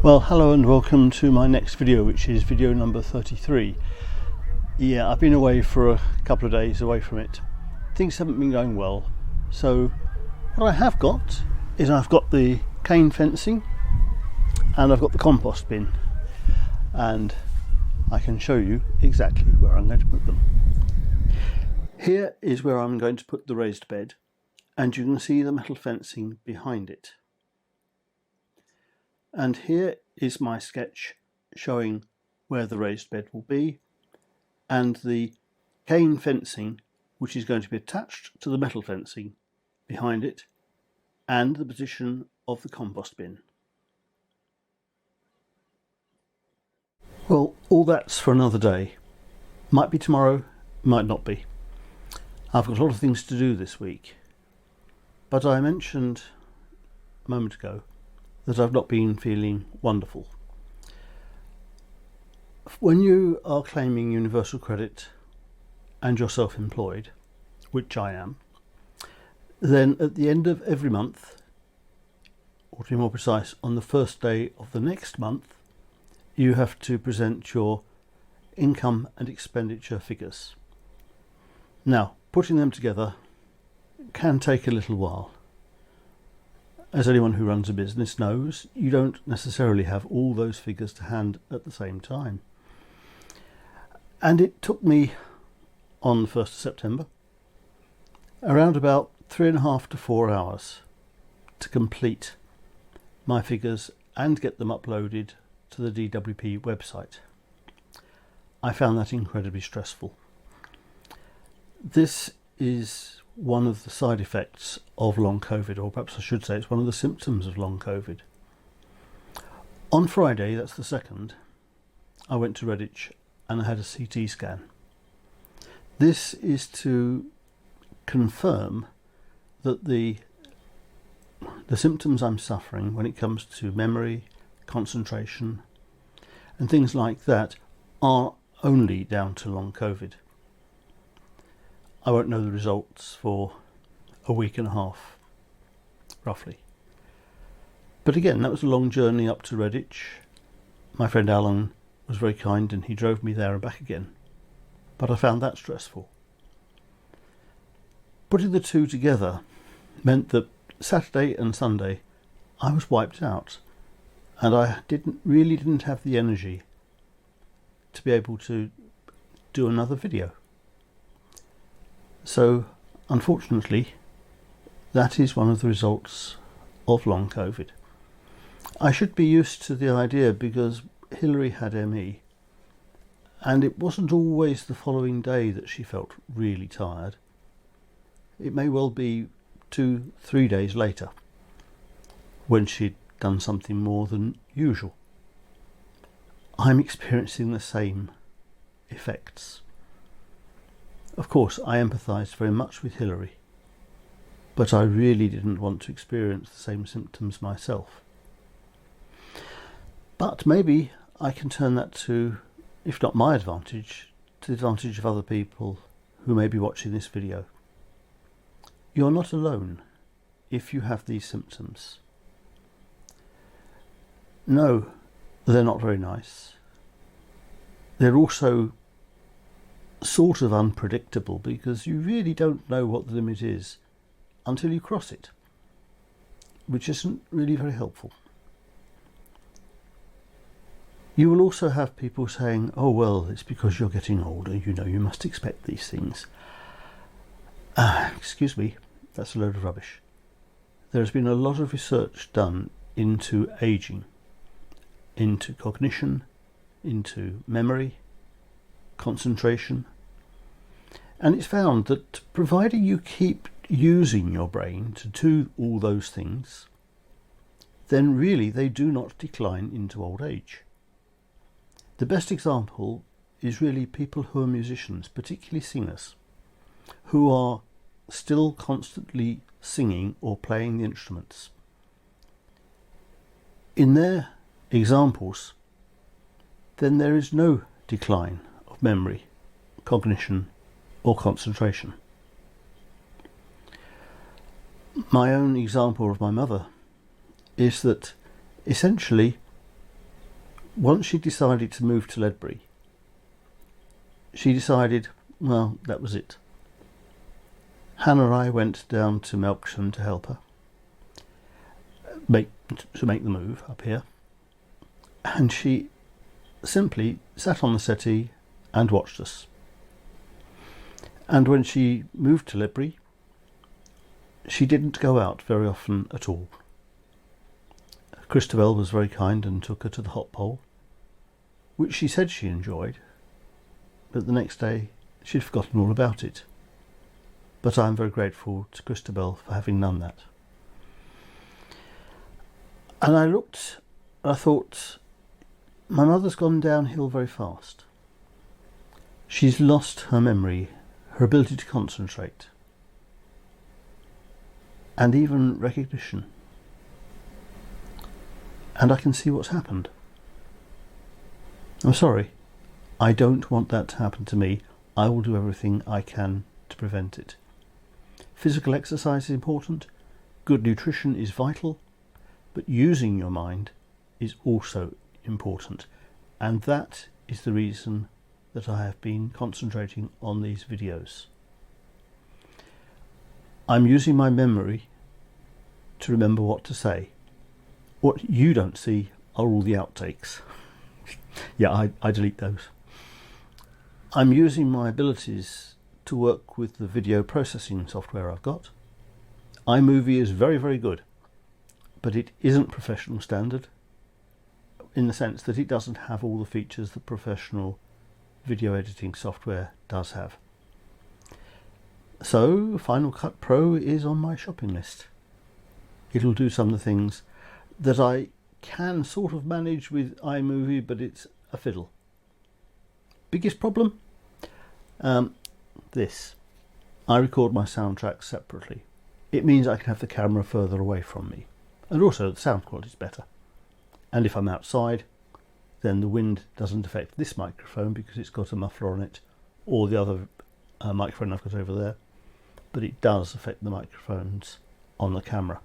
Well, hello and welcome to my next video, which is video number 33. Yeah, I've been away for a couple of days away from it. Things haven't been going well. So what I have got is I've got the cane fencing and I've got the compost bin, and I can show you exactly where I'm going to put them. Here is where I'm going to put the raised bed, and you can see the metal fencing behind it. And here is my sketch showing where the raised bed will be and the cane fencing which is going to be attached to the metal fencing behind it, and the position of the compost bin. Well, all that's for another day. Might be tomorrow, might not be. I've got a lot of things to do this week, but I mentioned a moment ago that I've not been feeling wonderful. When you are claiming universal credit and you're self-employed, which I am, then at the end of every month, or to be more precise, on the first day of the next month, you have to present your income and expenditure figures. Now, putting them together can take a little while. As anyone who runs a business knows, you don't necessarily have all those figures to hand at the same time. And it took me, on the 1st of September, around about 3.5 to 4 hours to complete my figures and get them uploaded to the DWP website. I found that incredibly stressful. This is one of the side effects of long COVID, or perhaps I should say it's one of the symptoms of long COVID. On Friday, that's the 2nd, I went to Redditch and I had a CT scan. This is to confirm that the symptoms I'm suffering when it comes to memory, concentration and things like that are only down to long COVID. I won't know the results for a week and a half, roughly. But again, that was a long journey up to Redditch. My friend Alan was very kind and he drove me there and back again. But I found that stressful. Putting the two together meant that Saturday and Sunday I was wiped out, and I didn't have the energy to be able to do another video. So, unfortunately, that is one of the results of long COVID. I should be used to the idea because Hillary had ME, and it wasn't always the following day that she felt really tired. It may well be 2-3 days later, when she'd done something more than usual. I'm experiencing the same effects. Of course, I empathised very much with Hillary, but I really didn't want to experience the same symptoms myself. But maybe I can turn that to, if not my advantage, to the advantage of other people who may be watching this video. You're not alone if you have these symptoms. No, they're not very nice. They're also sort of unpredictable because you really don't know what the limit is until you cross it, which isn't really very helpful. You will also have people saying, oh well, it's because you're getting older, you must expect these things. Excuse me, that's a load of rubbish. There has been a lot of research done into aging, into cognition, into memory, concentration, and it's found that providing you keep using your brain to do all those things, then really they do not decline into old age. The best example is really people who are musicians, particularly singers, who are still constantly singing or playing the instruments. In their examples, then there is no decline of memory, cognition or concentration. My own example of my mother is that essentially once she decided to move to Ledbury, she decided, well, that was it. Hannah and I went down to Melksham to help her make the move up here, and she simply sat on the settee and watched us. And when she moved to Ledbury, she didn't go out very often at all. Christabel was very kind and took her to the hot pole, which she said she enjoyed, but the next day she'd forgotten all about it. But I'm very grateful to Christabel for having done that. And I looked, and I thought, my mother's gone downhill very fast. She's lost her memory, her ability to concentrate, and even recognition. And I can see what's happened. I'm sorry. I don't want that to happen to me. I will do everything I can to prevent it. Physical exercise is important. Good nutrition is vital. But using your mind is also important. And that is the reason that I have been concentrating on these videos. I'm using my memory to remember what to say. What you don't see are all the outtakes. Yeah, I delete those. I'm using my abilities to work with the video processing software I've got. iMovie is very, very good, but it isn't professional standard in the sense that it doesn't have all the features that professional video editing software does have. So Final Cut Pro is on my shopping list. It'll do some of the things that I can sort of manage with iMovie, but it's a fiddle. Biggest problem? This. I record my soundtracks separately. It means I can have the camera further away from me, and also the sound quality is better. And if I'm outside, then the wind doesn't affect this microphone because it's got a muffler on it, or the other microphone I've got over there, but it does affect the microphones on the camera.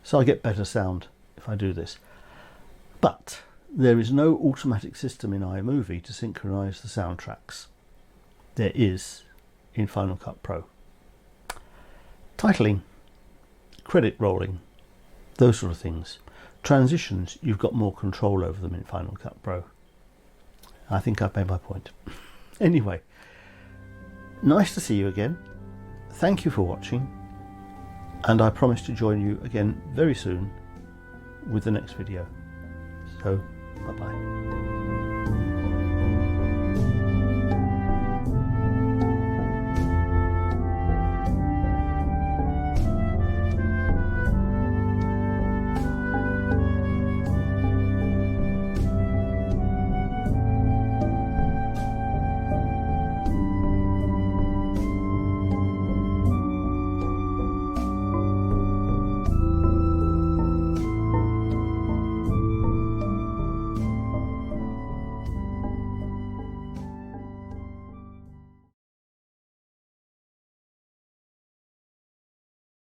So I get better sound if I do this. But there is no automatic system in iMovie to synchronize the soundtracks. There is in Final Cut Pro. Titling, credit rolling, those sort of things. Transitions, you've got more control over them in Final Cut Pro. I think I've made my point. Anyway, nice to see you again. Thank you for watching. And I promise to join you again very soon with the next video. So, bye-bye.